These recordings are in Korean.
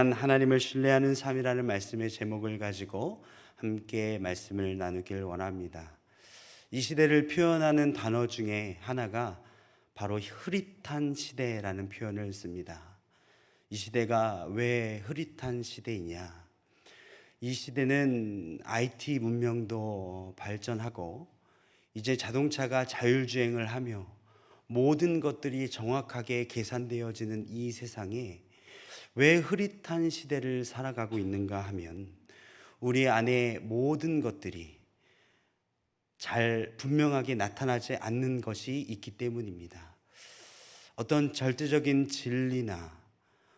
하나님을 신뢰하는 삶이라는 말씀의 제목을 가지고 함께 말씀을 나누길 원합니다. 이 시대를 표현하는 단어 중에 하나가 바로 흐릿한 시대라는 표현을 씁니다. 이 시대가 왜 흐릿한 시대이냐? 이 시대는 IT 문명도 발전하고 이제 자동차가 자율주행을 하며 모든 것들이 정확하게 계산되어지는 이 세상에 왜 흐릿한 시대를 살아가고 있는가 하면 우리 안에 모든 것들이 잘 분명하게 나타나지 않는 것이 있기 때문입니다. 어떤 절대적인 진리나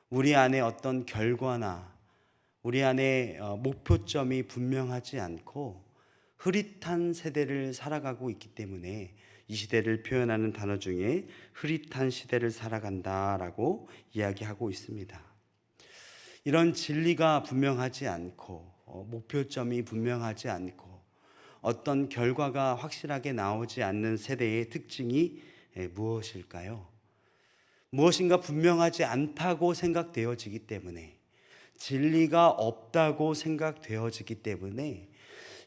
우리 안에 어떤 결과나 우리 안에 목표점이 분명하지 않고 흐릿한 세대를 살아가고 있기 때문에 이 시대를 표현하는 단어 중에 흐릿한 시대를 살아간다라고 이야기하고 있습니다. 이런 진리가 분명하지 않고 목표점이 분명하지 않고 어떤 결과가 확실하게 나오지 않는 세대의 특징이 무엇일까요? 무엇인가 분명하지 않다고 생각되어지기 때문에, 진리가 없다고 생각되어지기 때문에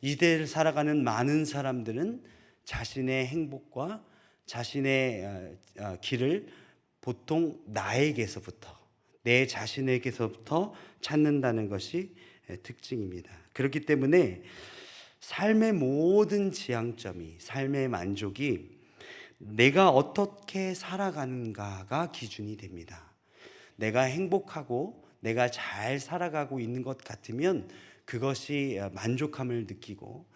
이 시대를 살아가는 많은 사람들은 자신의 행복과 자신의 길을 보통 나에게서부터, 내 자신에게서부터 찾는다는 것이 특징입니다. 그렇기 때문에 삶의 모든 지향점이, 삶의 만족이 내가 어떻게 살아가는가가 기준이 됩니다. 내가 행복하고 내가 잘 살아가고 있는 것 같으면 그것이 만족함을 느끼고,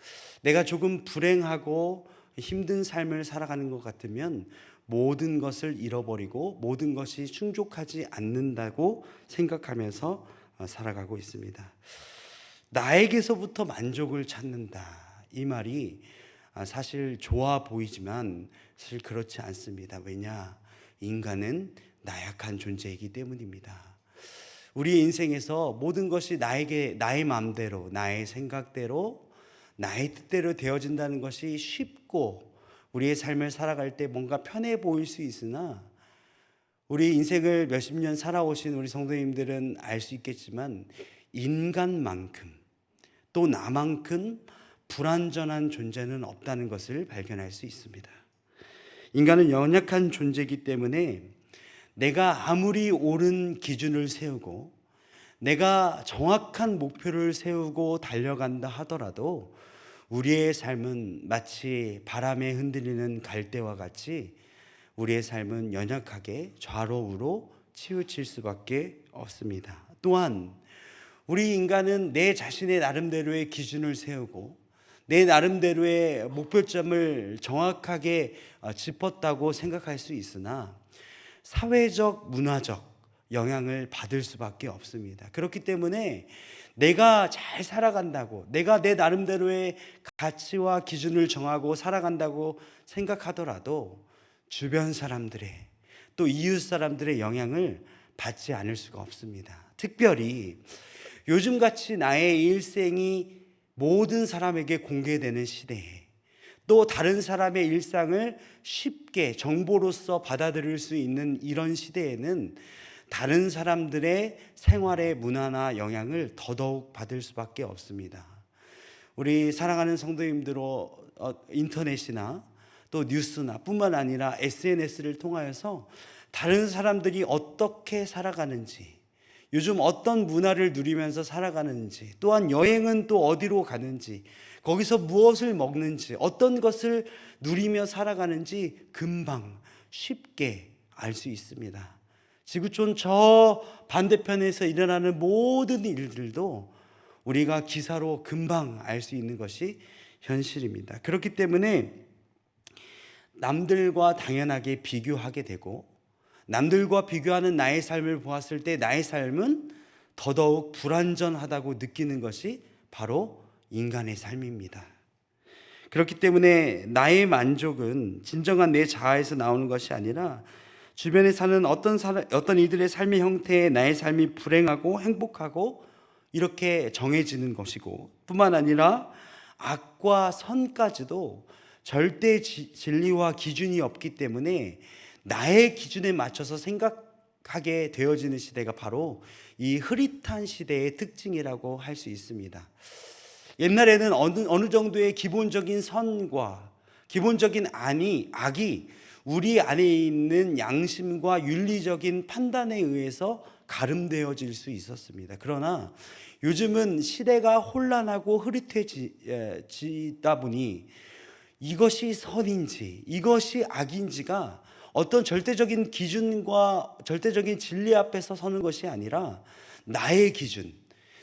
내가 조금 불행하고 힘든 삶을 살아가는 것 같으면 모든 것을 잃어버리고 모든 것이 충족하지 않는다고 생각하면서 살아가고 있습니다. 나에게서부터 만족을 찾는다, 이 말이 사실 좋아 보이지만 사실 그렇지 않습니다. 왜냐? 인간은 나약한 존재이기 때문입니다. 우리 인생에서 모든 것이 나의 마음대로, 나의 생각대로, 나의 뜻대로 되어진다는 것이 쉽고 우리의 삶을 살아갈 때 뭔가 편해 보일 수 있으나, 우리 인생을 몇십 년 살아오신 우리 성도님들은 알 수 있겠지만 인간만큼 또 나만큼 불완전한 존재는 없다는 것을 발견할 수 있습니다. 인간은 연약한 존재이기 때문에 내가 아무리 옳은 기준을 세우고 내가 정확한 목표를 세우고 달려간다 하더라도 우리의 삶은 마치 바람에 흔들리는 갈대와 같이 우리의 삶은 연약하게 좌로 우로 치우칠 수밖에 없습니다. 또한 우리 인간은 내 자신의 나름대로의 기준을 세우고 내 나름대로의 목표점을 정확하게 짚었다고 생각할 수 있으나 사회적, 문화적 영향을 받을 수밖에 없습니다. 그렇기 때문에 내가 잘 살아간다고, 내가 내 나름대로의 가치와 기준을 정하고 살아간다고 생각하더라도 주변 사람들의, 또 이웃 사람들의 영향을 받지 않을 수가 없습니다. 특별히 요즘같이 나의 일생이 모든 사람에게 공개되는 시대에, 또 다른 사람의 일상을 쉽게 정보로서 받아들일 수 있는 이런 시대에는 다른 사람들의 생활의 문화나 영향을 더더욱 받을 수밖에 없습니다. 우리 사랑하는 성도님들로 인터넷이나 또 뉴스나 뿐만 아니라 SNS를 통하여서 다른 사람들이 어떻게 살아가는지, 요즘 어떤 문화를 누리면서 살아가는지, 또한 여행은 또 어디로 가는지, 거기서 무엇을 먹는지, 어떤 것을 누리며 살아가는지 금방 쉽게 알 수 있습니다. 지구촌 저 반대편에서 일어나는 모든 일들도 우리가 기사로 금방 알 수 있는 것이 현실입니다. 그렇기 때문에 남들과 당연하게 비교하게 되고, 남들과 비교하는 나의 삶을 보았을 때 나의 삶은 더더욱 불완전하다고 느끼는 것이 바로 인간의 삶입니다. 그렇기 때문에 나의 만족은 진정한 내 자아에서 나오는 것이 아니라 주변에 사는 어떤 이들의 삶의 형태에 나의 삶이 불행하고 행복하고 이렇게 정해지는 것이고, 뿐만 아니라 악과 선까지도 절대 진리와 기준이 없기 때문에 나의 기준에 맞춰서 생각하는 하게 되어지는 시대가 바로 이 흐릿한 시대의 특징이라고 할 수 있습니다. 옛날에는 어느 정도의 기본적인 선과 기본적인 악이 우리 안에 있는 양심과 윤리적인 판단에 의해서 가름되어질 수 있었습니다. 그러나 요즘은 시대가 혼란하고 흐릿해지다 보니 이것이 선인지 이것이 악인지가 어떤 절대적인 기준과 절대적인 진리 앞에서 서는 것이 아니라 나의 기준,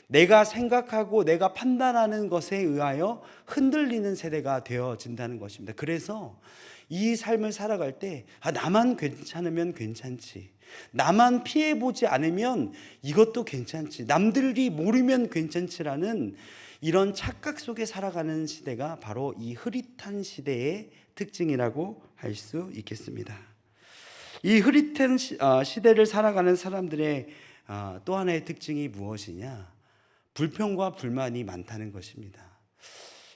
내가 생각하고 내가 판단하는 것에 의하여 흔들리는 세대가 되어진다는 것입니다. 그래서 이 삶을 살아갈 때 나만 괜찮으면 괜찮지, 나만 피해보지 않으면 이것도 괜찮지, 남들이 모르면 괜찮지라는 이런 착각 속에 살아가는 시대가 바로 이 흐릿한 시대의 특징이라고 할 수 있겠습니다. 이 흐릿한 시대를 살아가는 사람들의 또 하나의 특징이 무엇이냐? 불평과 불만이 많다는 것입니다.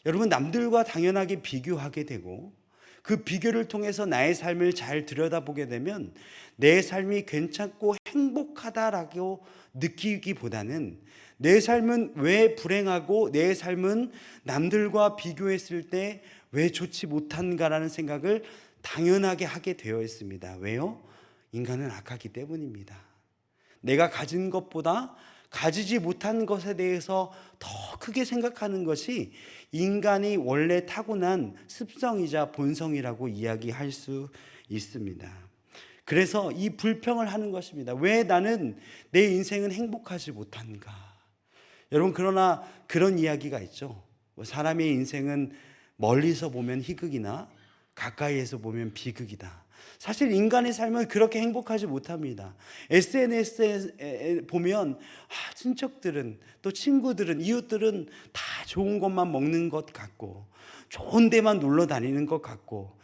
여러분, 남들과 당연하게 비교하게 되고 그 비교를 통해서 나의 삶을 잘 들여다보게 되면 내 삶이 괜찮고 행복하다라고 느끼기보다는 내 삶은 왜 불행하고 내 삶은 남들과 비교했을 때 왜 좋지 못한가라는 생각을 당연하게 하게 되어 있습니다. 왜요? 인간은 악하기 때문입니다. 내가 가진 것보다 가지지 못한 것에 대해서 더 크게 생각하는 것이 인간이 원래 타고난 습성이자 본성이라고 이야기할 수 있습니다. 그래서 이 불평을 하는 것입니다. 왜 나는 내 인생은 행복하지 못한가? 여러분, 그러나 그런 이야기가 있죠. 사람의 인생은 멀리서 보면 희극이나 가까이에서 보면 비극이다. 사실 인간의 삶은 그렇게 행복하지 못합니다. SNS에 보면 친척들은, 또 친구들은, 이웃들은 다 좋은 것만 먹는 것 같고 좋은 데만 놀러 다니는 것 같고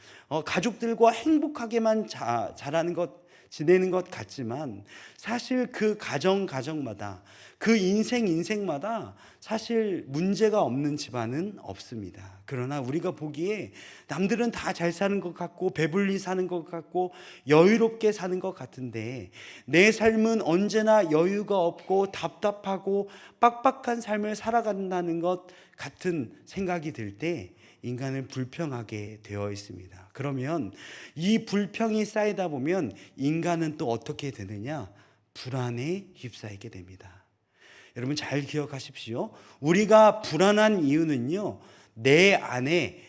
가족들과 행복하게만 자라는 것, 지내는 것 같지만 사실 그 가정마다 그 인생마다 사실 문제가 없는 집안은 없습니다. 그러나 우리가 보기에 남들은 다 잘 사는 것 같고 배불리 사는 것 같고 여유롭게 사는 것 같은데 내 삶은 언제나 여유가 없고 답답하고 빡빡한 삶을 살아간다는 것 같은 생각이 들 때 인간은 불평하게 되어 있습니다. 그러면 이 불평이 쌓이다 보면 인간은 또 어떻게 되느냐? 불안에 휩싸이게 됩니다. 여러분, 잘 기억하십시오. 우리가 불안한 이유는요, 내 안에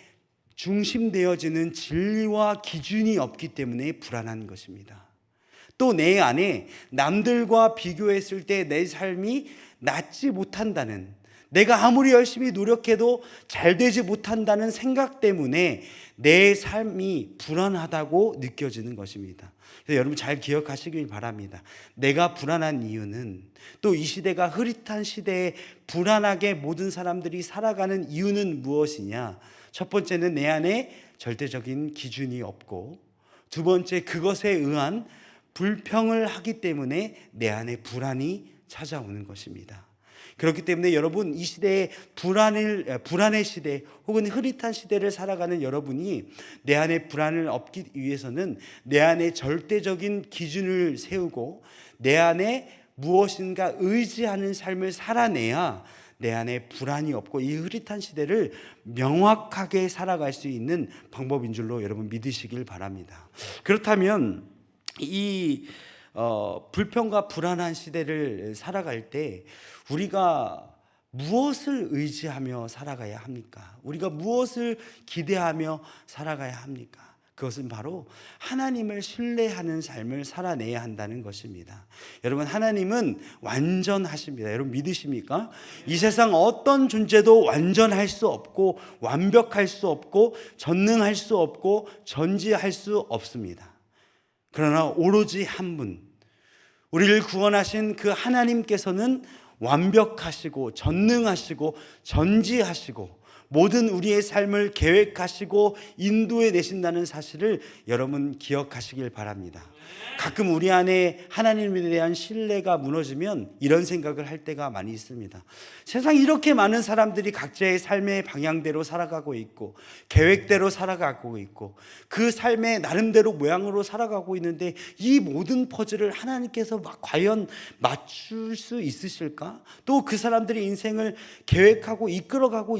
중심되어지는 진리와 기준이 없기 때문에 불안한 것입니다. 또 내 안에 남들과 비교했을 때 내 삶이 낫지 못한다는, 내가 아무리 열심히 노력해도 잘 되지 못한다는 생각 때문에 내 삶이 불안하다고 느껴지는 것입니다. 그래서 여러분 잘 기억하시길 바랍니다. 내가 불안한 이유는, 또 이 시대가 흐릿한 시대에 불안하게 모든 사람들이 살아가는 이유는 무엇이냐? 첫 번째는 내 안에 절대적인 기준이 없고, 두 번째 그것에 의한 불평을 하기 때문에 내 안에 불안이 찾아오는 것입니다. 그렇기 때문에 여러분, 이 시대에 불안의 시대 혹은 흐릿한 시대를 살아가는 여러분이 내 안에 불안을 없기 위해서는 내 안에 절대적인 기준을 세우고 내 안에 무엇인가 의지하는 삶을 살아내야 내 안에 불안이 없고 이 흐릿한 시대를 명확하게 살아갈 수 있는 방법인 줄로 여러분 믿으시길 바랍니다. 그렇다면 이 불평과 불안한 시대를 살아갈 때 우리가 무엇을 의지하며 살아가야 합니까? 우리가 무엇을 기대하며 살아가야 합니까? 그것은 바로 하나님을 신뢰하는 삶을 살아내야 한다는 것입니다. 여러분, 하나님은 완전하십니다. 여러분 믿으십니까? 이 세상 어떤 존재도 완전할 수 없고 완벽할 수 없고 전능할 수 없고 전지할 수 없습니다. 그러나 오로지 한 분, 우리를 구원하신 그 하나님께서는 완벽하시고 전능하시고 전지하시고 모든 우리의 삶을 계획하시고 인도해 내신다는 사실을 여러분 기억하시길 바랍니다. 가끔 우리 안에 하나님에 대한 신뢰가 무너지면 이런 생각을 할 때가 많이 있습니다. 세상에 이렇게 많은 사람들이 각자의 삶의 방향대로 살아가고 있고 계획대로 살아가고 있고 그 삶의 나름대로 모양으로 살아가고 있는데 이 모든 퍼즐을 하나님께서 과연 맞출 수 있으실까? 또 그 사람들의 인생을 계획하고 이끌어가고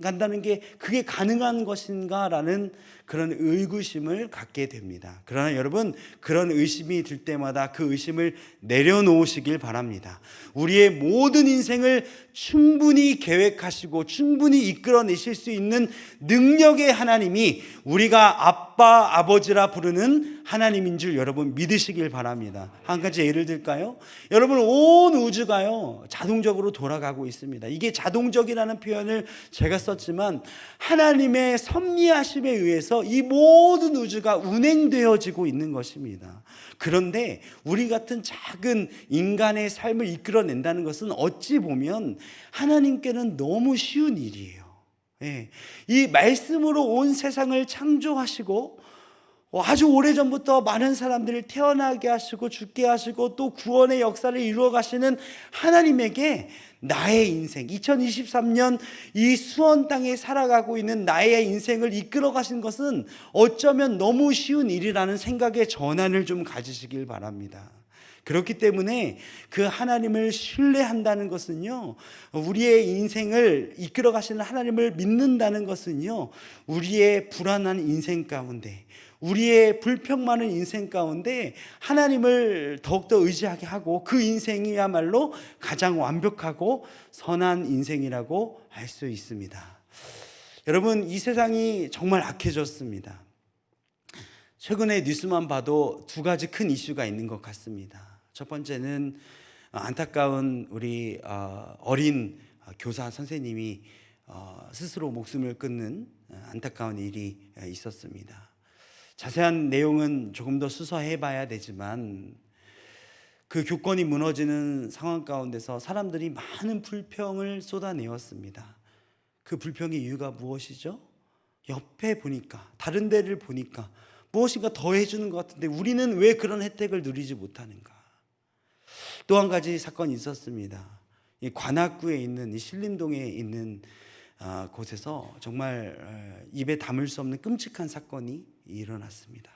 간다는 게 그게 가능한 것인가? 라는 그런 의구심을 갖게 됩니다. 그러나 여러분, 그런 의심이 들 때마다 그 의심을 내려놓으시길 바랍니다. 우리의 모든 인생을 충분히 계획하시고 충분히 이끌어내실 수 있는 능력의 하나님이 우리가 아빠, 아버지라 부르는 하나님인 줄 여러분 믿으시길 바랍니다. 한 가지 예를 들까요? 여러분, 온 우주가요 자동적으로 돌아가고 있습니다. 이게 자동적이라는 표현을 제가 썼지만 하나님의 섭리하심에 의해서 이 모든 우주가 운행되어지고 있는 것입니다. 그런데 우리 같은 작은 인간의 삶을 이끌어낸다는 것은 어찌 보면 하나님께는 너무 쉬운 일이에요. 이 말씀으로 온 세상을 창조하시고 아주 오래전부터 많은 사람들을 태어나게 하시고 죽게 하시고 또 구원의 역사를 이루어 가시는 하나님에게 나의 인생 2023년 이 수원 땅에 살아가고 있는 나의 인생을 이끌어 가신 것은 어쩌면 너무 쉬운 일이라는 생각의 전환을 좀 가지시길 바랍니다. 그렇기 때문에 그 하나님을 신뢰한다는 것은요, 우리의 인생을 이끌어 가시는 하나님을 믿는다는 것은요, 우리의 불안한 인생 가운데, 우리의 불평 많은 인생 가운데 하나님을 더욱더 의지하게 하고 그 인생이야말로 가장 완벽하고 선한 인생이라고 할 수 있습니다. 여러분, 이 세상이 정말 악해졌습니다. 최근에 뉴스만 봐도 두 가지 큰 이슈가 있는 것 같습니다. 첫 번째는 안타까운 우리 어린 교사 선생님이 스스로 목숨을 끊는 안타까운 일이 있었습니다. 자세한 내용은 조금 더 수사해 봐야 되지만 그 교권이 무너지는 상황 가운데서 사람들이 많은 불평을 쏟아내었습니다. 그 불평의 이유가 무엇이죠? 옆에 보니까, 다른 데를 보니까 무엇인가 더 해주는 것 같은데 우리는 왜 그런 혜택을 누리지 못하는가? 또 한 가지 사건이 있었습니다. 이 관악구에 있는 이 신림동에 있는 곳에서 정말 입에 담을 수 없는 끔찍한 사건이 일어났습니다.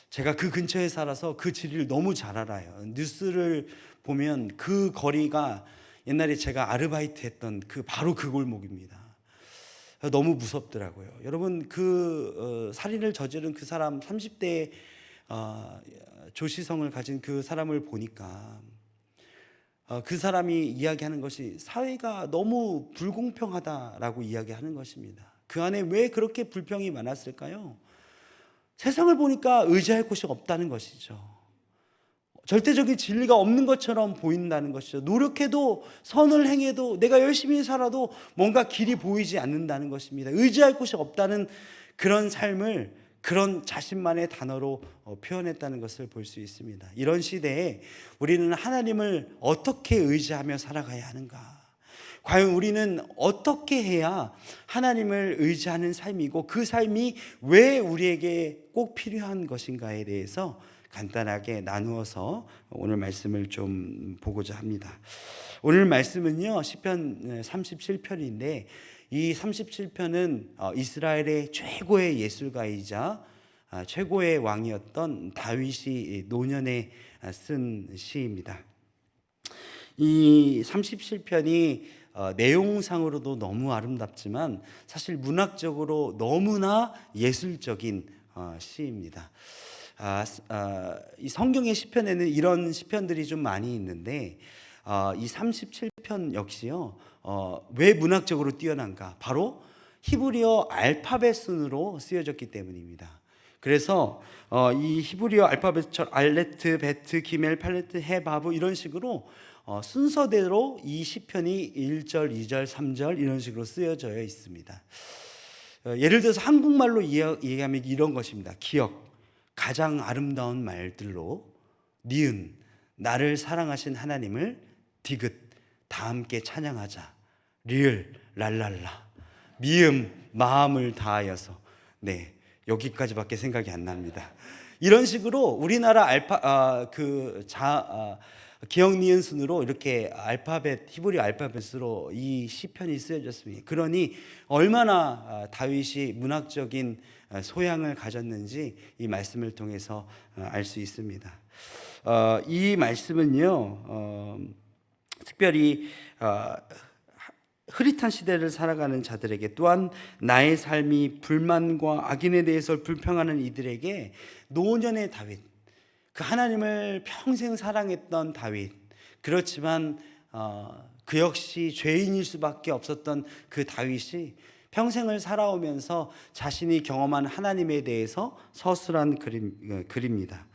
제가 그 근처에 살아서 그 지리를 너무 잘 알아요. 뉴스를 보면 그 거리가 옛날에 제가 아르바이트 했던 바로 그 골목입니다. 너무 무섭더라고요. 여러분, 살인을 저지른 그 사람 30대 조시성을 가진 그 사람을 보니까 그 사람이 이야기하는 것이 사회가 너무 불공평하다라고 이야기하는 것입니다. 그 안에 왜 그렇게 불평이 많았을까요? 세상을 보니까 의지할 곳이 없다는 것이죠. 절대적인 진리가 없는 것처럼 보인다는 것이죠. 노력해도 선을 행해도 내가 열심히 살아도 뭔가 길이 보이지 않는다는 것입니다. 의지할 곳이 없다는 그런 삶을 그런 자신만의 단어로 표현했다는 것을 볼 수 있습니다. 이런 시대에 우리는 하나님을 어떻게 의지하며 살아가야 하는가? 과연 우리는 어떻게 해야 하나님을 의지하는 삶이고 그 삶이 왜 우리에게 꼭 필요한 것인가에 대해서 간단하게 나누어서 오늘 말씀을 좀 보고자 합니다. 오늘 말씀은요, 시편 37편인데 이 37편은 이스라엘의 최고의 예술가이자 최고의 왕이었던 다윗이 노년에 쓴 시입니다. 이 37편이 내용상으로도 너무 아름답지만 사실 문학적으로 너무나 예술적인 시입니다. 이 성경의 시편에는 이런 시편들이 좀 많이 있는데 이 37편 역시요, 왜 문학적으로 뛰어난가? 바로 히브리어 알파벳 순으로 쓰여졌기 때문입니다. 그래서 이 히브리어 알파벳처럼 알레트, 베트, 기멜, 팔레트, 해, 바브 이런 식으로 순서대로 이 시편이 1절, 2절, 3절 이런 식으로 쓰여져 있습니다. 예를 들어서 한국말로 얘기하면 이런 것입니다. 기억, 가장 아름다운 말들로 니은, 나를 사랑하신 하나님을 디귿, 다 함께 찬양하자. 리을, 랄랄라. 미음, 마음을 다하여서. 네, 여기까지밖에 생각이 안 납니다. 이런 식으로 우리나라 기억 니은 순으로 이렇게 히브리 알파벳으로 이 시편이 쓰여졌습니다. 그러니 얼마나 다윗이 문학적인 소양을 가졌는지 이 말씀을 통해서 알 수 있습니다. 이 말씀은요, 특별히 흐릿한 시대를 살아가는 자들에게, 또한 나의 삶이 불만과 악인에 대해서 불평하는 이들에게, 노년의 다윗, 그 하나님을 평생 사랑했던 다윗, 그렇지만 그 역시 죄인일 수밖에 없었던 그 다윗이 평생을 살아오면서 자신이 경험한 하나님에 대해서 서술한 글입니다.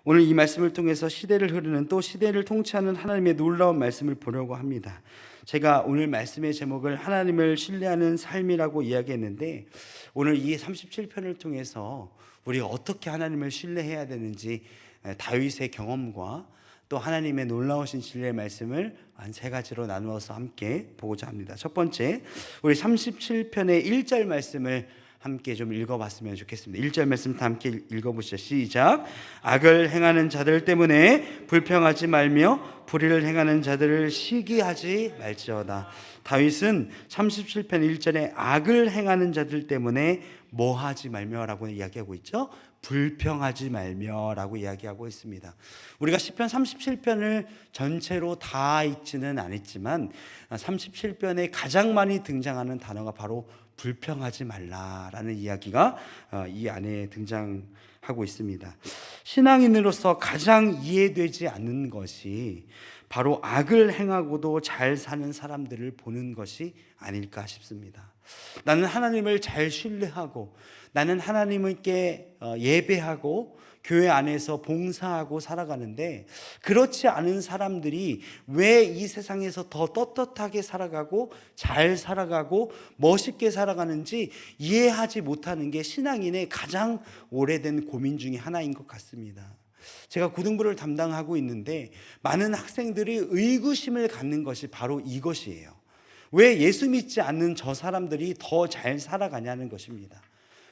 오늘 이 말씀을 통해서 시대를 흐르는, 또 시대를 통치하는 하나님의 놀라운 말씀을 보려고 합니다. 제가 오늘 말씀의 제목을 하나님을 신뢰하는 삶이라고 이야기했는데, 오늘 이 37편을 통해서 우리가 어떻게 하나님을 신뢰해야 되는지 다윗의 경험과 또 하나님의 놀라우신 진리의 말씀을 한 세 가지로 나누어서 함께 보고자 합니다. 첫 번째, 우리 37편의 1절 말씀을 함께 좀 읽어봤으면 좋겠습니다. 1절 말씀 다 함께 읽어보시죠. 시작. 악을 행하는 자들 때문에 불평하지 말며 불의를 행하는 자들을 시기하지 말지어다. 다윗은 37편 1절에 악을 행하는 자들 때문에 뭐하지 말며라고 이야기하고 있죠. 불평하지 말며라고 이야기하고 있습니다. 우리가 시편 37편을 전체로 다 읽지는 않았지만 37편에 가장 많이 등장하는 단어가 바로 불평하지 말라라는 이야기가 이 안에 등장하고 있습니다. 신앙인으로서 가장 이해되지 않는 것이 바로 악을 행하고도 잘 사는 사람들을 보는 것이 아닐까 싶습니다. 나는 하나님을 잘 신뢰하고, 나는 하나님께 예배하고 교회 안에서 봉사하고 살아가는데, 그렇지 않은 사람들이 왜 이 세상에서 더 떳떳하게 살아가고 잘 살아가고 멋있게 살아가는지 이해하지 못하는 게 신앙인의 가장 오래된 고민 중에 하나인 것 같습니다. 제가 고등부를 담당하고 있는데 많은 학생들이 의구심을 갖는 것이 바로 이것이에요. 왜 예수 믿지 않는 저 사람들이 더 잘 살아가냐는 것입니다.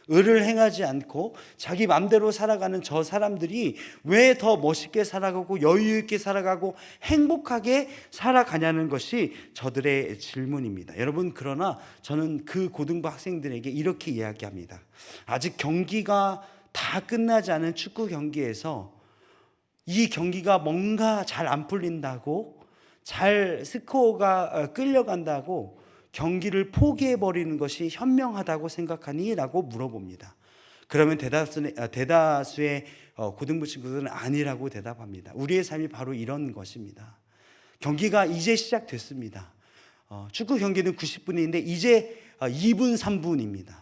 의를 행하지 않고 자기 마음대로 살아가는 저 사람들이 왜 더 멋있게 살아가고 여유 있게 살아가고 행복하게 살아가냐는 것이 저들의 질문입니다. 여러분, 그러나 저는 그 고등부 학생들에게 이렇게 이야기합니다. 아직 경기가 다 끝나지 않은 축구 경기에서 이 경기가 뭔가 잘 안 풀린다고, 잘 스코어가 끌려간다고 경기를 포기해버리는 것이 현명하다고 생각하니? 라고 물어봅니다. 그러면 대다수의 고등부 친구들은 아니라고 대답합니다. 우리의 삶이 바로 이런 것입니다. 경기가 이제 시작됐습니다. 축구 경기는 90분인데 이제 2분 3분입니다.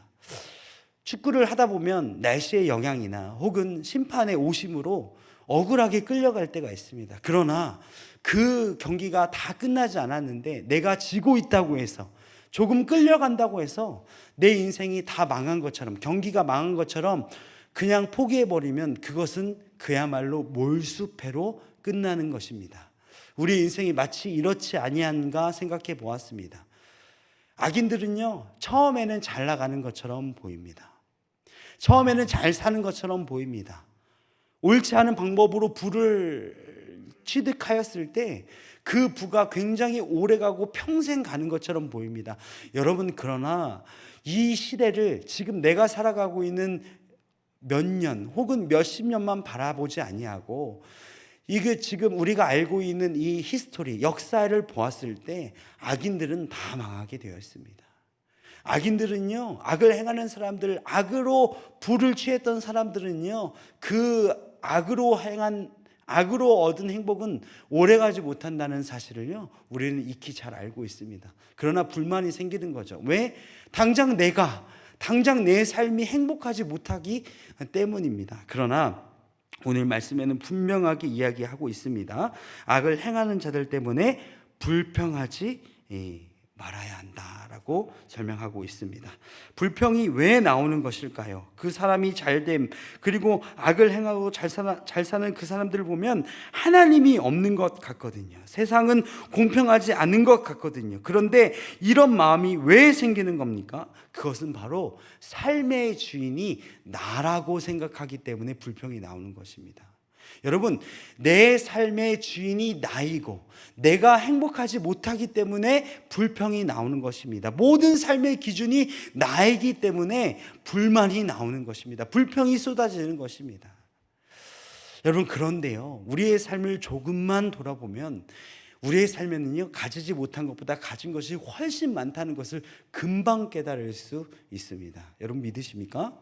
축구를 하다 보면 날씨의 영향이나 혹은 심판의 오심으로 억울하게 끌려갈 때가 있습니다. 그러나 그 경기가 다 끝나지 않았는데 내가 지고 있다고 해서, 조금 끌려간다고 해서 내 인생이 다 망한 것처럼, 경기가 망한 것처럼 그냥 포기해버리면 그것은 그야말로 몰수패로 끝나는 것입니다. 우리 인생이 마치 이렇지 아니한가 생각해 보았습니다. 악인들은요, 처음에는 잘 나가는 것처럼 보입니다. 처음에는 잘 사는 것처럼 보입니다. 옳지 않은 방법으로 부를 취득하였을 때 그 부가 굉장히 오래가고 평생 가는 것처럼 보입니다. 여러분, 그러나 이 시대를 지금 내가 살아가고 있는 몇 년 혹은 몇십 년만 바라보지 아니하고, 이게 지금 우리가 알고 있는 이 히스토리, 역사를 보았을 때 악인들은 다 망하게 되어 있습니다. 악인들은요, 악을 행하는 사람들, 악으로 부를 취했던 사람들은요, 그 악으로 얻은 행복은 오래가지 못한다는 사실을요, 우리는 익히 잘 알고 있습니다. 그러나 불만이 생기는 거죠. 왜? 당장 내 삶이 행복하지 못하기 때문입니다. 그러나 오늘 말씀에는 분명하게 이야기하고 있습니다. 악을 행하는 자들 때문에 불평하지 말아야 한다라고 설명하고 있습니다. 불평이 왜 나오는 것일까요? 그 사람이 잘됨, 그리고 악을 행하고 잘 사는 그 사람들을 보면 하나님이 없는 것 같거든요. 세상은 공평하지 않은 것 같거든요. 그런데 이런 마음이 왜 생기는 겁니까? 그것은 바로 삶의 주인이 나라고 생각하기 때문에 불평이 나오는 것입니다. 여러분, 내 삶의 주인이 나이고 내가 행복하지 못하기 때문에 불평이 나오는 것입니다. 모든 삶의 기준이 나이기 때문에 불만이 나오는 것입니다. 불평이 쏟아지는 것입니다. 여러분, 그런데요, 우리의 삶을 조금만 돌아보면 우리의 삶에는요, 가지지 못한 것보다 가진 것이 훨씬 많다는 것을 금방 깨달을 수 있습니다. 여러분 믿으십니까?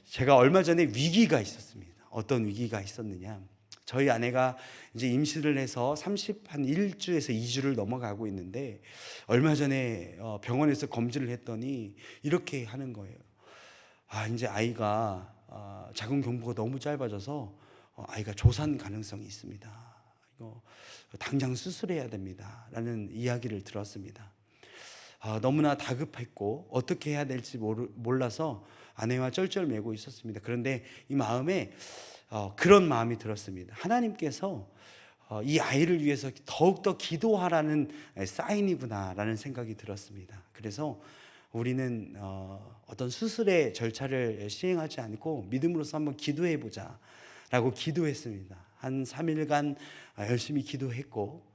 제가 얼마 전에 위기가 있었습니다. 어떤 위기가 있었느냐, 저희 아내가 이제 임신을 해서 한 1주에서 2주를 넘어가고 있는데 얼마 전에 병원에서 검진을 했더니 이렇게 하는 거예요. 이제 아이가 자궁 경부가 너무 짧아져서 아이가 조산 가능성이 있습니다. 이거 당장 수술해야 됩니다 라는 이야기를 들었습니다. 너무나 다급했고 어떻게 해야 될지 몰라서 아내와 쩔쩔매고 있었습니다. 그런데 이 마음에 그런 마음이 들었습니다. 하나님께서 이 아이를 위해서 더욱더 기도하라는 사인이구나라는 생각이 들었습니다. 그래서 우리는 어떤 수술의 절차를 시행하지 않고 믿음으로써 한번 기도해보자 라고 기도했습니다. 한 3일간 열심히 기도했고,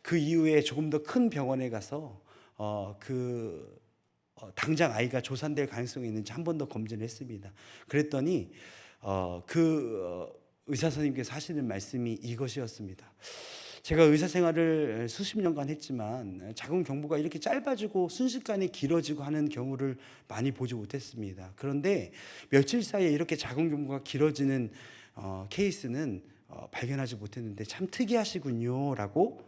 그 이후에 조금 더 큰 병원에 가서 당장 아이가 조산될 가능성이 있는지 한 번 더 검진을 했습니다. 그랬더니 의사 선생님께서 하시는 말씀이 이것이었습니다. 제가 의사 생활을 수십 년간 했지만 자궁 경부가 이렇게 짧아지고 순식간에 길어지고 하는 경우를 많이 보지 못했습니다. 그런데 며칠 사이에 이렇게 자궁 경부가 길어지는 케이스는 발견하지 못했는데 참 특이하시군요 라고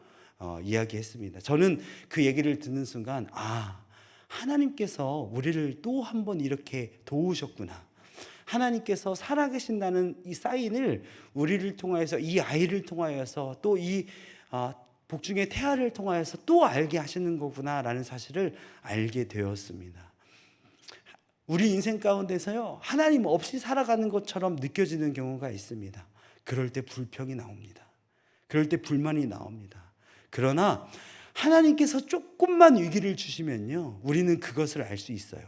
이야기했습니다. 저는 그 얘기를 듣는 순간 하나님께서 우리를 또 한 번 이렇게 도우셨구나, 하나님께서 살아계신다는 이 사인을 우리를 통하여서, 이 아이를 통하여서, 또 이 복중의 태아를 통하여서 또 알게 하시는 거구나라는 사실을 알게 되었습니다. 우리 인생 가운데서요, 하나님 없이 살아가는 것처럼 느껴지는 경우가 있습니다. 그럴 때 불평이 나옵니다. 그럴 때 불만이 나옵니다. 그러나 하나님께서 조금만 위기를 주시면요, 우리는 그것을 알 수 있어요.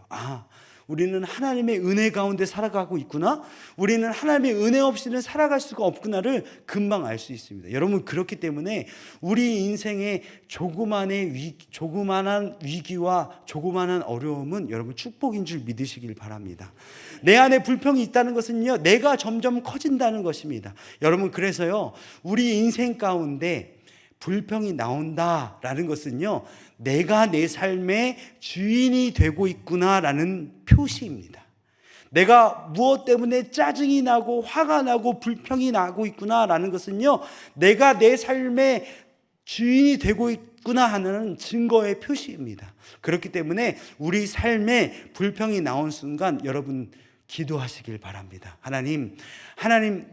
우리는 하나님의 은혜 가운데 살아가고 있구나, 우리는 하나님의 은혜 없이는 살아갈 수가 없구나를 금방 알 수 있습니다. 여러분, 그렇기 때문에 우리 인생의 조그만한 위기와 조그만한 어려움은 여러분 축복인 줄 믿으시길 바랍니다. 내 안에 불평이 있다는 것은요, 내가 점점 커진다는 것입니다. 여러분, 그래서요, 우리 인생 가운데 불평이 나온다라는 것은요, 내가 내 삶의 주인이 되고 있구나라는 표시입니다. 내가 무엇 때문에 짜증이 나고 화가 나고 불평이 나고 있구나라는 것은요, 내가 내 삶의 주인이 되고 있구나 하는 증거의 표시입니다. 그렇기 때문에 우리 삶에 불평이 나온 순간 여러분 기도하시길 바랍니다. 하나님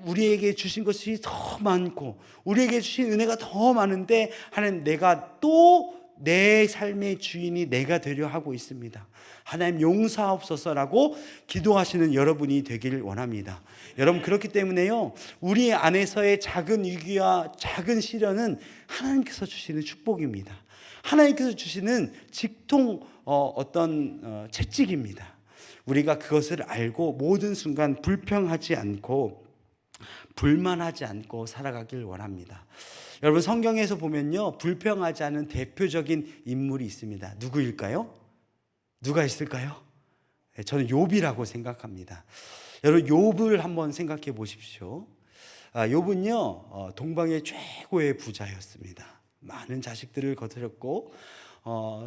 우리에게 주신 것이 더 많고 우리에게 주신 은혜가 더 많은데 하나님, 내가 또 내 삶의 주인이 내가 되려 하고 있습니다. 하나님 용서하옵소서라고 기도하시는 여러분이 되길 원합니다. 여러분, 그렇기 때문에요, 우리 안에서의 작은 위기와 작은 시련은 하나님께서 주시는 축복입니다. 하나님께서 주시는 직통 채찍입니다. 우리가 그것을 알고 모든 순간 불평하지 않고 불만하지 않고 살아가길 원합니다. 여러분, 성경에서 보면요, 불평하지 않은 대표적인 인물이 있습니다. 누구일까요? 누가 있을까요? 저는 욥이라고 생각합니다. 여러분, 욥을 한번 생각해 보십시오. 욥은요, 동방의 최고의 부자였습니다. 많은 자식들을 거느렸고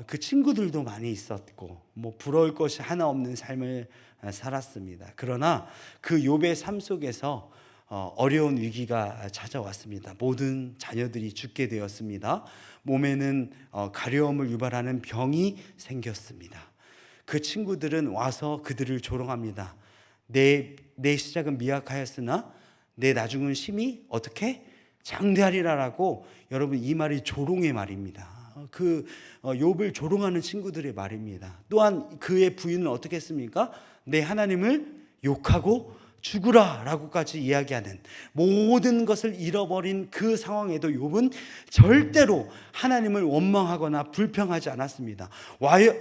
그 친구들도 많이 있었고 부러울 것이 하나 없는 삶을 살았습니다. 그러나 그 욥의 삶 속에서 어려운 위기가 찾아왔습니다. 모든 자녀들이 죽게 되었습니다. 몸에는 가려움을 유발하는 병이 생겼습니다. 그 친구들은 와서 그들을 조롱합니다. 내 시작은 미약하였으나 내 나중은 심히 어떻게? 장대하리라라고. 여러분, 이 말이 조롱의 말입니다. 욥을 조롱하는 친구들의 말입니다. 또한 그의 부인은 어떻게 했습니까? 내 하나님을 욕하고 죽으라 라고까지 이야기하는, 모든 것을 잃어버린 그 상황에도 욥은 절대로 하나님을 원망하거나 불평하지 않았습니다.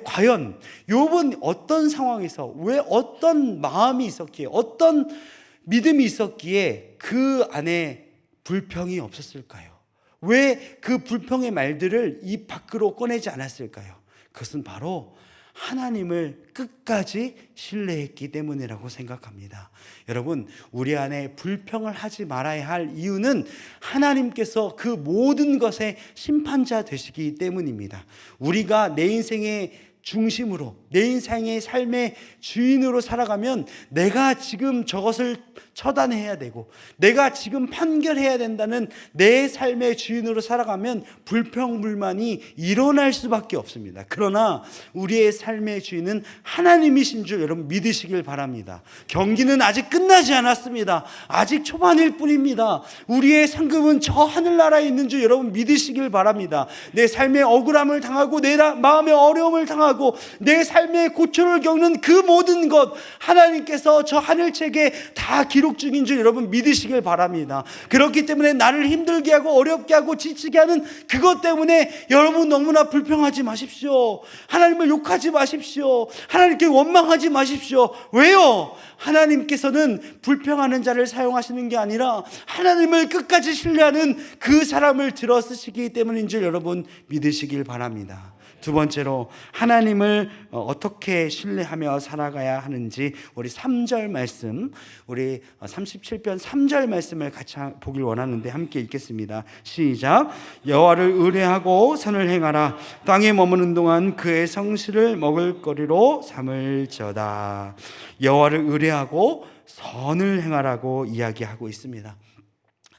과연 욥은 어떤 상황에서 왜 어떤 마음이 있었기에, 어떤 믿음이 있었기에 그 안에 불평이 없었을까요? 왜 그 불평의 말들을 입 밖으로 꺼내지 않았을까요? 그것은 바로 하나님을 끝까지 신뢰했기 때문이라고 생각합니다. 여러분, 우리 안에 불평을 하지 말아야 할 이유는 하나님께서 그 모든 것의 심판자 되시기 때문입니다. 우리가 내 인생의 중심으로, 내 인생의 삶의 주인으로 살아가면 내가 지금 저것을 처단해야 되고, 내가 지금 판결해야 된다는 내 삶의 주인으로 살아가면 불평불만이 일어날 수밖에 없습니다. 그러나 우리의 삶의 주인은 하나님이신 줄 여러분 믿으시길 바랍니다. 경기는 아직 끝나지 않았습니다. 아직 초반일 뿐입니다. 우리의 상급은 저 하늘나라에 있는 줄 여러분 믿으시길 바랍니다. 내 삶의 억울함을 당하고, 내 마음의 어려움을 당하고, 내 삶의 고초를 겪는 그 모든 것 하나님께서 저 하늘책에 다 기록 중인 줄 여러분 믿으시길 바랍니다. 그렇기 때문에 나를 힘들게 하고 어렵게 하고 지치게 하는 그것 때문에 여러분 너무나 불평하지 마십시오. 하나님을 욕하지 마십시오. 하나님께 원망하지 마십시오. 왜요? 하나님께서는 불평하는 자를 사용하시는 게 아니라 하나님을 끝까지 신뢰하는 그 사람을 들어 쓰시기 때문인 줄 여러분 믿으시길 바랍니다. 두 번째로 하나님을 어떻게 신뢰하며 살아가야 하는지 우리 3절 말씀, 우리 37편 3절 말씀을 같이 보길 원하는데 함께 읽겠습니다. 시작. 여호와를 의뢰하고 선을 행하라. 땅에 머무는 동안 그의 성실을 먹을거리로 삼을지어다. 여호와를 의뢰하고 선을 행하라고 이야기하고 있습니다.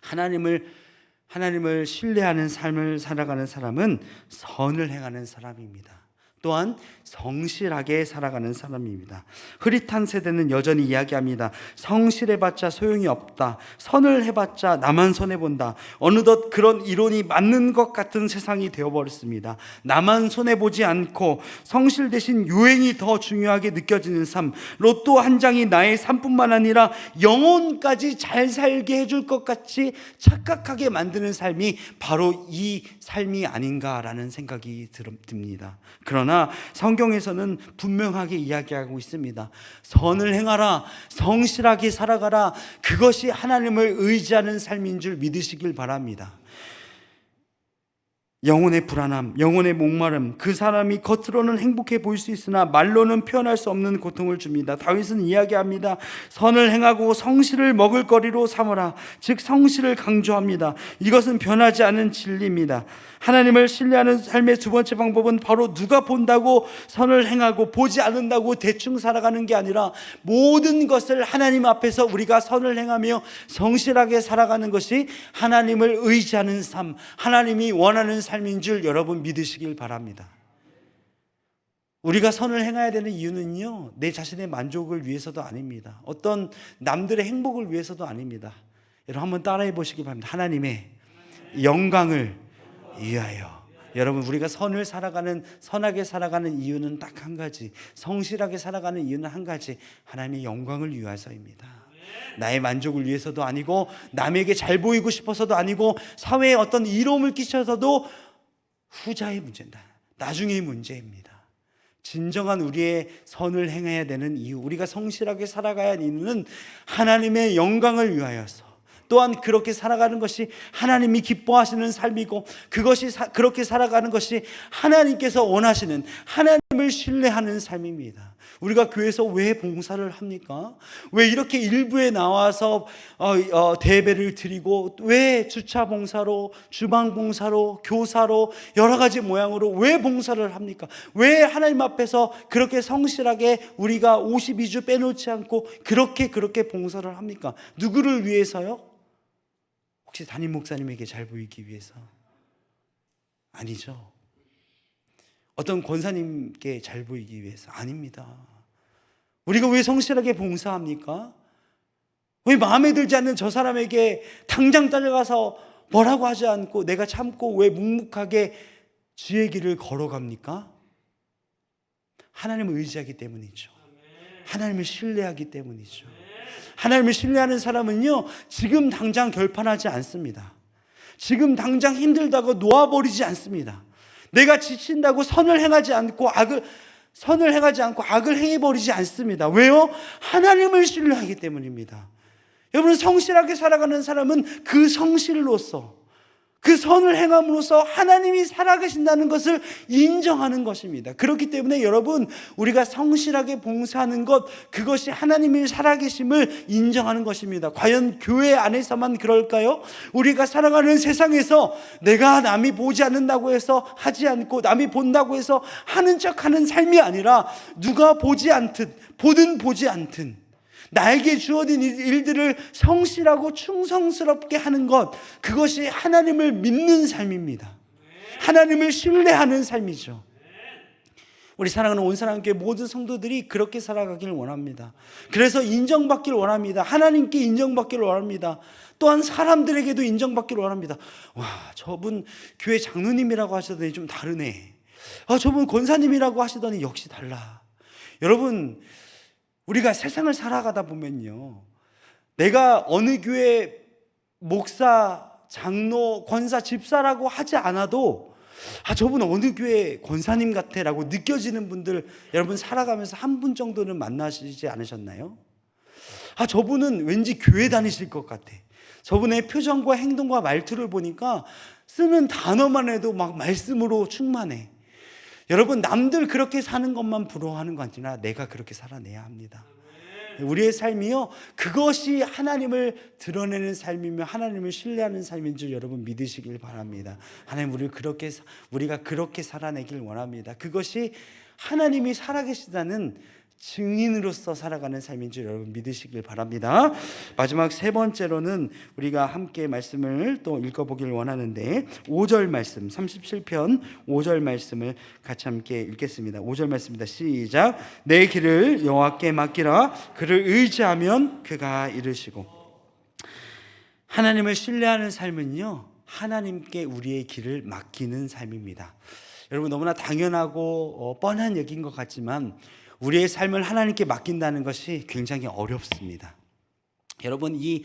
하나님을 신뢰하는 삶을 살아가는 사람은 선을 행하는 사람입니다. 또한 성실하게 살아가는 사람입니다. 흐릿한 세대는 여전히 이야기합니다. 성실해봤자 소용이 없다. 선을 해봤자 나만 손해본다. 어느덧 그런 이론이 맞는 것 같은 세상이 되어버렸습니다. 나만 손해보지 않고 성실 대신 요행이 더 중요하게 느껴지는 삶, 로또 한 장이 나의 삶뿐만 아니라 영혼까지 잘 살게 해줄 것 같이 착각하게 만드는 삶이 바로 이 삶이 아닌가라는 생각이 듭니다. 그러나 성경에서는 분명하게 이야기하고 있습니다. 선을 행하라, 성실하게 살아가라. 그것이 하나님을 의지하는 삶인 줄 믿으시길 바랍니다. 영혼의 불안함, 영혼의 목마름, 그 사람이 겉으로는 행복해 보일 수 있으나 말로는 표현할 수 없는 고통을 줍니다. 다윗은 이야기합니다. 선을 행하고 성실을 먹을거리로 삼으라. 즉 성실을 강조합니다. 이것은 변하지 않은 진리입니다. 하나님을 신뢰하는 삶의 두 번째 방법은 바로 누가 본다고 선을 행하고 보지 않는다고 대충 살아가는 게 아니라 모든 것을 하나님 앞에서 우리가 선을 행하며 성실하게 살아가는 것이 하나님을 의지하는 삶, 하나님이 원하는 삶인 줄 여러분 믿으시길 바랍니다. 우리가 선을 행해야 되는 이유는요, 내 자신의 만족을 위해서도 아닙니다. 어떤 남들의 행복을 위해서도 아닙니다. 여러분 한번 따라해 보시기 바랍니다. 하나님의 영광을 위하여. 여러분 우리가 선하게 살아가는 이유는 딱 한 가지, 성실하게 살아가는 이유는 한 가지, 하나님의 영광을 위해서입니다. 나의 만족을 위해서도 아니고, 남에게 잘 보이고 싶어서도 아니고, 사회에 어떤 이로움을 끼쳐서도 후자의 문제다. 나중의 문제입니다. 진정한 우리의 선을 행해야 되는 이유, 우리가 성실하게 살아가야 하는 이유는 하나님의 영광을 위하여서, 또한 그렇게 살아가는 것이 하나님이 기뻐하시는 삶이고, 그렇게 살아가는 것이 하나님께서 원하시는, 하나님을 신뢰하는 삶입니다. 우리가 교회에서 왜 봉사를 합니까? 왜 이렇게 일부에 나와서 대배를 드리고, 왜 주차 봉사로, 주방 봉사로, 교사로, 여러 가지 모양으로 왜 봉사를 합니까? 왜 하나님 앞에서 그렇게 성실하게 우리가 52주 빼놓지 않고 그렇게 봉사를 합니까? 누구를 위해서요? 혹시 담임 목사님에게 잘 보이기 위해서? 아니죠. 어떤 권사님께 잘 보이기 위해서? 아닙니다. 우리가 왜 성실하게 봉사합니까? 왜 마음에 들지 않는 저 사람에게 당장 따라가서 뭐라고 하지 않고 내가 참고 왜 묵묵하게 주의 길을 걸어갑니까? 하나님을 의지하기 때문이죠. 하나님을 신뢰하기 때문이죠. 하나님을 신뢰하는 사람은요, 지금 당장 결판하지 않습니다. 지금 당장 힘들다고 놓아버리지 않습니다. 내가 지친다고 선을 행하지 않고 악을 행해버리지 않습니다. 왜요? 하나님을 신뢰하기 때문입니다. 여러분, 성실하게 살아가는 사람은 그 성실로서, 그 선을 행함으로써 하나님이 살아계신다는 것을 인정하는 것입니다. 그렇기 때문에 여러분, 우리가 성실하게 봉사하는 것, 그것이 하나님이 살아계심을 인정하는 것입니다. 과연 교회 안에서만 그럴까요? 우리가 살아가는 세상에서 내가 남이 보지 않는다고 해서 하지 않고, 남이 본다고 해서 하는 척하는 삶이 아니라, 누가 보지 않듯 보든 보지 않든 나에게 주어진 일들을 성실하고 충성스럽게 하는 것, 그것이 하나님을 믿는 삶입니다. 하나님을 신뢰하는 삶이죠. 우리 사랑하는 온사랑교회 모든 성도들이 그렇게 살아가길 원합니다. 그래서 인정받길 원합니다. 하나님께 인정받길 원합니다. 또한 사람들에게도 인정받길 원합니다. 와, 저분 교회 장로님이라고 하시더니 좀 다르네. 저분 권사님이라고 하시더니 역시 달라. 여러분, 우리가 세상을 살아가다 보면요, 내가 어느 교회 목사, 장로, 권사, 집사라고 하지 않아도 저분 어느 교회 권사님 같아 라고 느껴지는 분들, 여러분 살아가면서 한 분 정도는 만나시지 않으셨나요? 저분은 왠지 교회 다니실 것 같아. 저분의 표정과 행동과 말투를 보니까 쓰는 단어만 해도 막 말씀으로 충만해. 여러분, 남들 그렇게 사는 것만 부러워하는 거 아니라 내가 그렇게 살아내야 합니다. 우리의 삶이요, 그것이 하나님을 드러내는 삶이며 하나님을 신뢰하는 삶인 줄 여러분 믿으시길 바랍니다. 하나님, 우리가 그렇게 살아내길 원합니다. 그것이 하나님이 살아계시다는 증인으로서 살아가는 삶인 줄 여러분 믿으시길 바랍니다. 마지막 세 번째로는 우리가 함께 말씀을 또 읽어보길 원하는데, 5절 말씀, 37편 5절 말씀을 같이 함께 읽겠습니다. 5절 말씀입니다. 시작. 내 길을 여호와께 맡기라. 그를 의지하면 그가 이루시고. 하나님을 신뢰하는 삶은요, 하나님께 우리의 길을 맡기는 삶입니다. 여러분, 너무나 당연하고 뻔한 얘기인 것 같지만 우리의 삶을 하나님께 맡긴다는 것이 굉장히 어렵습니다. 여러분, 이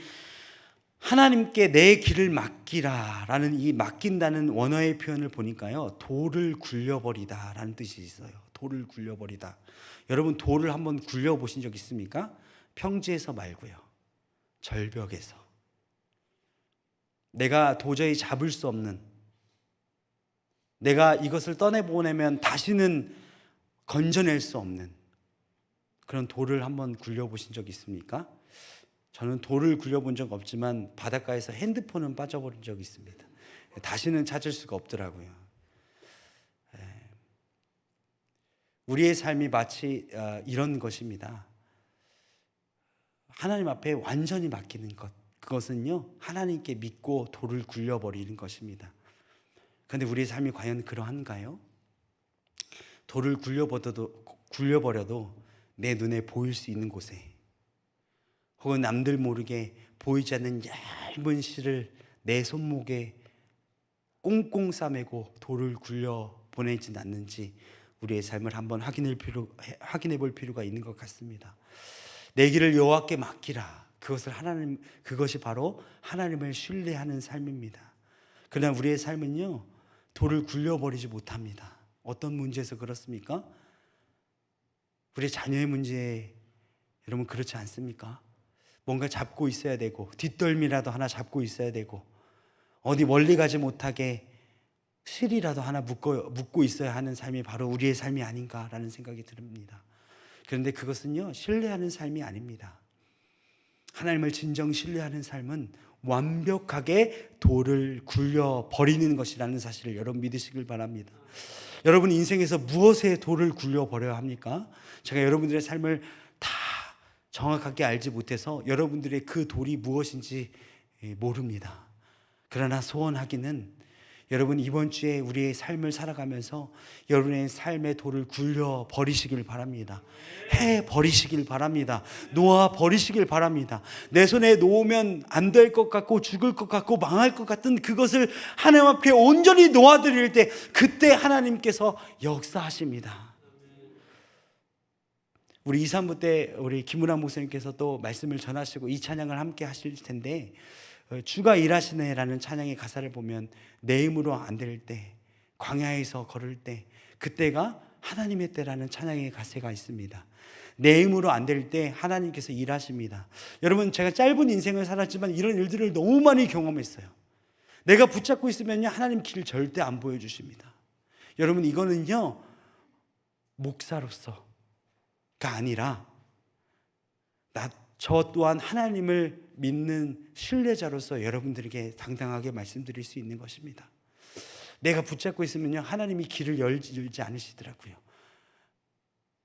하나님께 내 길을 맡기라라는 이 맡긴다는 원어의 표현을 보니까요, 돌을 굴려버리다라는 뜻이 있어요. 돌을 굴려버리다. 여러분, 돌을 한번 굴려보신 적 있습니까? 평지에서 말고요, 절벽에서. 내가 도저히 잡을 수 없는, 내가 이것을 떠내보내면 다시는 건져낼 수 없는 그런 돌을 한번 굴려보신 적 있습니까? 저는 돌을 굴려본 적 없지만 바닷가에서 핸드폰은 빠져버린 적이 있습니다. 다시는 찾을 수가 없더라고요. 우리의 삶이 마치 이런 것입니다. 하나님 앞에 완전히 맡기는 것, 그것은요, 하나님께 믿고 돌을 굴려버리는 것입니다. 그런데 우리의 삶이 과연 그러한가요? 돌을 굴려버려도 내 눈에 보일 수 있는 곳에, 혹은 남들 모르게 보이지 않는 얇은 실을 내 손목에 꽁꽁 싸매고 돌을 굴려 보내진 않는지 우리의 삶을 한번 확인해 볼 필요가 있는 것 같습니다. 내 길을 여호와께 맡기라. 그것이 바로 하나님을 신뢰하는 삶입니다. 그러나 우리의 삶은요, 돌을 굴려버리지 못합니다. 어떤 문제에서 그렇습니까? 우리 자녀의 문제, 여러분 그렇지 않습니까? 뭔가 잡고 있어야 되고, 뒷덜미라도 하나 잡고 있어야 되고, 어디 멀리 가지 못하게 실이라도 하나 묶고 있어야 하는 삶이 바로 우리의 삶이 아닌가라는 생각이 듭니다. 그런데 그것은요, 신뢰하는 삶이 아닙니다. 하나님을 진정 신뢰하는 삶은 완벽하게 돌을 굴려버리는 것이라는 사실을 여러분 믿으시길 바랍니다. 여러분 인생에서 무엇에 돌을 굴려버려야 합니까? 제가 여러분들의 삶을 다 정확하게 알지 못해서 여러분들의 그 돌이 무엇인지 모릅니다. 그러나 소원하기는 여러분, 이번 주에 우리의 삶을 살아가면서 여러분의 삶의 돌을 굴려 버리시길 바랍니다. 해 버리시길 바랍니다. 놓아 버리시길 바랍니다. 내 손에 놓으면 안 될 것 같고 죽을 것 같고 망할 것 같은 그것을 하나님 앞에 온전히 놓아드릴 때, 그때 하나님께서 역사하십니다. 우리 2, 3부 때 우리 김문환 목사님께서 또 말씀을 전하시고 이 찬양을 함께 하실 텐데, 주가 일하시네라는 찬양의 가사를 보면 내 힘으로 안 될 때, 광야에서 걸을 때, 그때가 하나님의 때라는 찬양의 가사가 있습니다. 내 힘으로 안 될 때 하나님께서 일하십니다. 여러분, 제가 짧은 인생을 살았지만 이런 일들을 너무 많이 경험했어요. 내가 붙잡고 있으면요, 하나님 길 절대 안 보여주십니다. 여러분, 이거는요 목사로서가 아니라 저 또한 하나님을 믿는 신뢰자로서 여러분들에게 당당하게 말씀드릴 수 있는 것입니다. 내가 붙잡고 있으면요, 하나님이 길을 열지 않으시더라고요.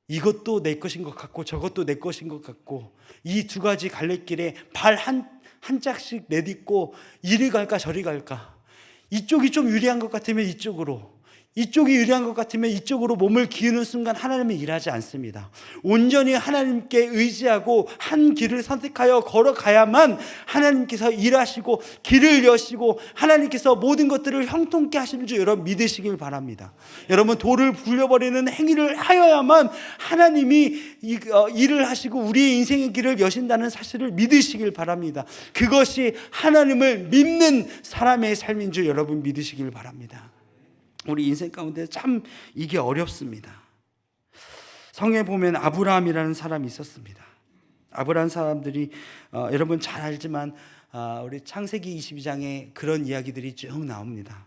이것도 내 것인 것 같고 저것도 내 것인 것 같고, 이 두 가지 갈래길에 발 한 짝씩 내딛고 이리 갈까 저리 갈까, 이쪽이 좀 유리한 것 같으면 이쪽으로, 이쪽이 유리한 것 같으면 이쪽으로 몸을 기우는 순간 하나님은 일하지 않습니다. 온전히 하나님께 의지하고 한 길을 선택하여 걸어가야만 하나님께서 일하시고 길을 여시고 하나님께서 모든 것들을 형통케 하시는 줄 여러분 믿으시길 바랍니다. 여러분, 돌을 굴려버리는 행위를 하여야만 하나님이 일을 하시고 우리의 인생의 길을 여신다는 사실을 믿으시길 바랍니다. 그것이 하나님을 믿는 사람의 삶인 줄 여러분 믿으시길 바랍니다. 우리 인생 가운데 참 이게 어렵습니다. 성경에 보면 아브라함이라는 사람이 있었습니다. 아브라함 사람들이 여러분 잘 알지만 우리 창세기 22장에 그런 이야기들이 쭉 나옵니다.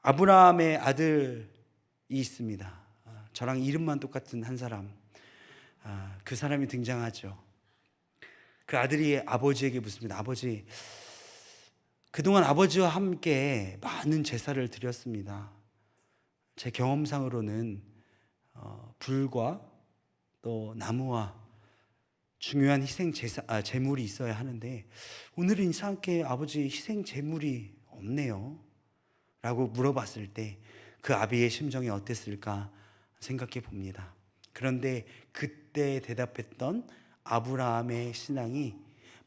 아브라함의 아들이 있습니다. 저랑 이름만 똑같은 한 사람, 그 사람이 등장하죠. 그 아들이 아버지에게 묻습니다. 아버지, 그동안 아버지와 함께 많은 제사를 드렸습니다. 제 경험상으로는 불과 또 나무와 중요한 희생 제물이 있어야 하는데 오늘은 이상하게 아버지 희생 제물이 없네요 라고 물어봤을 때 그 아비의 심정이 어땠을까 생각해 봅니다. 그런데 그때 대답했던 아브라함의 신앙이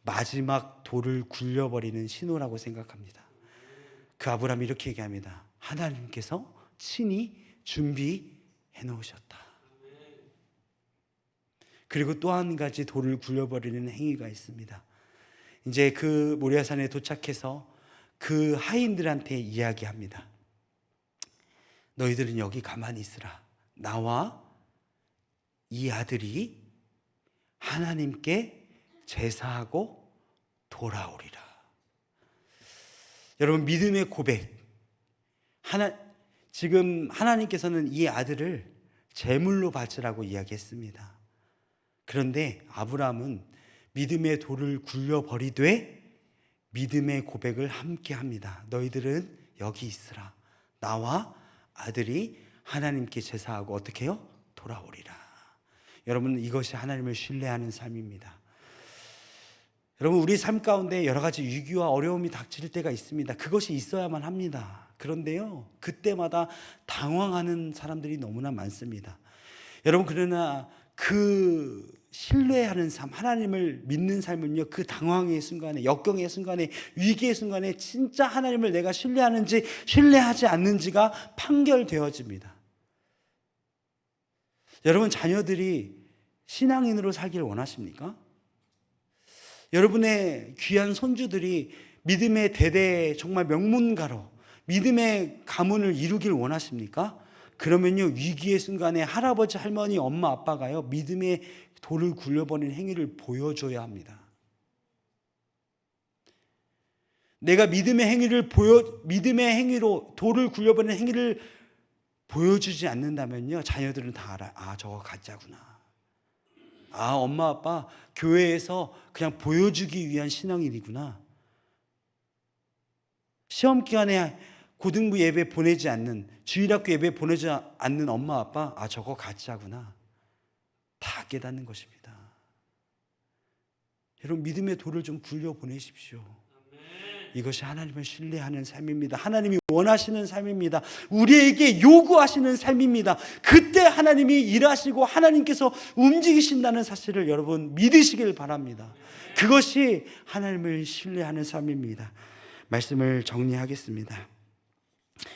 마지막 돌을 굴려버리는 신호라고 생각합니다. 그 아브라함이 이렇게 얘기합니다. 하나님께서 친히 준비해 놓으셨다. 그리고 또 한 가지 돌을 굴려버리는 행위가 있습니다. 이제 그 모리아산에 도착해서 그 하인들한테 이야기합니다. 너희들은 여기 가만히 있으라. 나와 이 아들이 하나님께 제사하고 돌아오리라. 여러분, 믿음의 고백. 지금 하나님께서는 이 아들을 제물로 바치라고 이야기했습니다. 그런데 아브라함은 믿음의 돌을 굴려버리되 믿음의 고백을 함께 합니다. 너희들은 여기 있으라. 나와 아들이 하나님께 제사하고 어떻게 해요? 돌아오리라. 여러분, 이것이 하나님을 신뢰하는 삶입니다. 여러분, 우리 삶 가운데 여러 가지 위기와 어려움이 닥칠 때가 있습니다. 그것이 있어야만 합니다. 그런데요, 그때마다 당황하는 사람들이 너무나 많습니다. 여러분, 그러나 그 신뢰하는 삶, 하나님을 믿는 삶은요, 그 당황의 순간에, 역경의 순간에, 위기의 순간에 진짜 하나님을 내가 신뢰하는지 신뢰하지 않는지가 판결되어집니다. 여러분, 자녀들이 신앙인으로 살기를 원하십니까? 여러분의 귀한 손주들이 믿음의 대대 정말 명문가로 믿음의 가문을 이루길 원하십니까? 그러면요, 위기의 순간에 할아버지, 할머니, 엄마, 아빠가요, 믿음의 돌을 굴려버리는 행위를 보여줘야 합니다. 내가 믿음의 행위로 돌을 굴려버리는 행위를 보여주지 않는다면요, 자녀들은 다 알아요. 아, 저거 가짜구나. 아, 엄마 아빠 교회에서 그냥 보여주기 위한 신앙인이구나. 시험 기간에 고등부 예배 보내지 않는, 주일학교 예배 보내지 않는 엄마 아빠, 아, 저거 가짜구나. 다 깨닫는 것입니다. 여러분, 믿음의 돌을 좀 굴려 보내십시오. 이것이 하나님을 신뢰하는 삶입니다. 하나님이 원하시는 삶입니다. 우리에게 요구하시는 삶입니다. 그때 하나님이 일하시고 하나님께서 움직이신다는 사실을 여러분 믿으시길 바랍니다. 그것이 하나님을 신뢰하는 삶입니다. 말씀을 정리하겠습니다.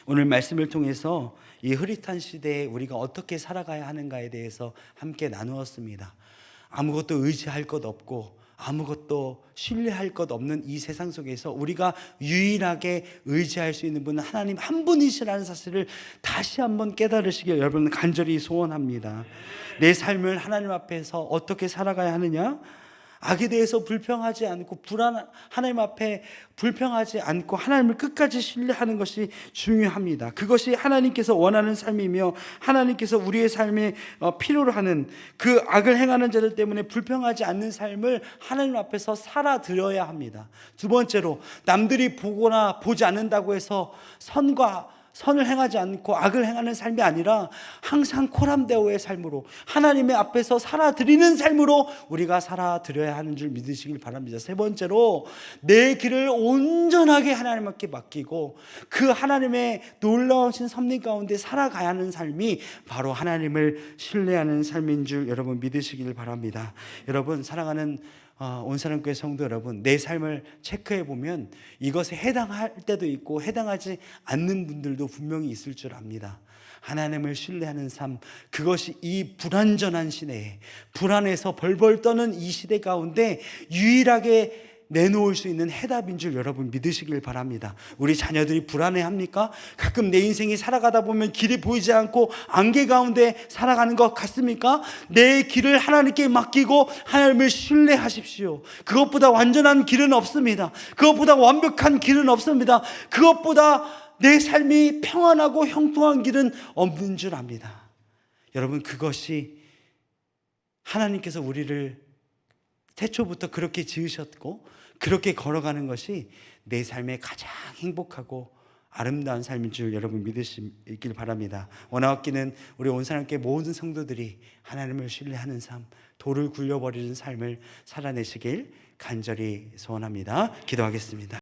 오늘 말씀을 통해서 이 흐릿한 시대에 우리가 어떻게 살아가야 하는가에 대해서 함께 나누었습니다. 아무것도 의지할 것 없고 아무것도 신뢰할 것 없는 이 세상 속에서 우리가 유일하게 의지할 수 있는 분은 하나님 한 분이시라는 사실을 다시 한번 깨달으시길 여러분 간절히 소원합니다. 내 삶을 하나님 앞에서 어떻게 살아가야 하느냐? 악에 대해서 불평하지 않고 하나님 앞에 불평하지 않고 하나님을 끝까지 신뢰하는 것이 중요합니다. 그것이 하나님께서 원하는 삶이며 하나님께서 우리의 삶에 필요로 하는 그 악을 행하는 자들 때문에 불평하지 않는 삶을 하나님 앞에서 살아드려야 합니다. 두 번째로, 남들이 보거나 보지 않는다고 해서 선을 행하지 않고 악을 행하는 삶이 아니라 항상 코람데오의 삶으로 하나님의 앞에서 살아드리는 삶으로 우리가 살아드려야 하는 줄 믿으시길 바랍니다. 세 번째로, 내 길을 온전하게 하나님께 맡기고 그 하나님의 놀라우신 섭리 가운데 살아가야 하는 삶이 바로 하나님을 신뢰하는 삶인 줄 여러분 믿으시길 바랍니다. 여러분, 사랑하는 온사랑교회 성도 여러분, 내 삶을 체크해 보면 이것에 해당할 때도 있고 해당하지 않는 분들도 분명히 있을 줄 압니다. 하나님을 신뢰하는 삶, 그것이 이 불완전한 시대에, 불안해서 벌벌 떠는 이 시대 가운데 유일하게 내놓을 수 있는 해답인 줄 여러분 믿으시길 바랍니다. 우리 자녀들이 불안해합니까? 가끔 내 인생이 살아가다 보면 길이 보이지 않고 안개 가운데 살아가는 것 같습니까? 내 길을 하나님께 맡기고 하나님을 신뢰하십시오. 그것보다 완전한 길은 없습니다. 그것보다 완벽한 길은 없습니다. 그것보다 내 삶이 평안하고 형통한 길은 없는 줄 압니다. 여러분, 그것이 하나님께서 우리를 태초부터 그렇게 지으셨고 그렇게 걸어가는 것이 내 삶의 가장 행복하고 아름다운 삶인 줄 여러분 믿으시길 바랍니다. 원하옵기는 우리 온사람께 모든 성도들이 하나님을 신뢰하는 삶, 돌을 굴려버리는 삶을 살아내시길 간절히 소원합니다. 기도하겠습니다.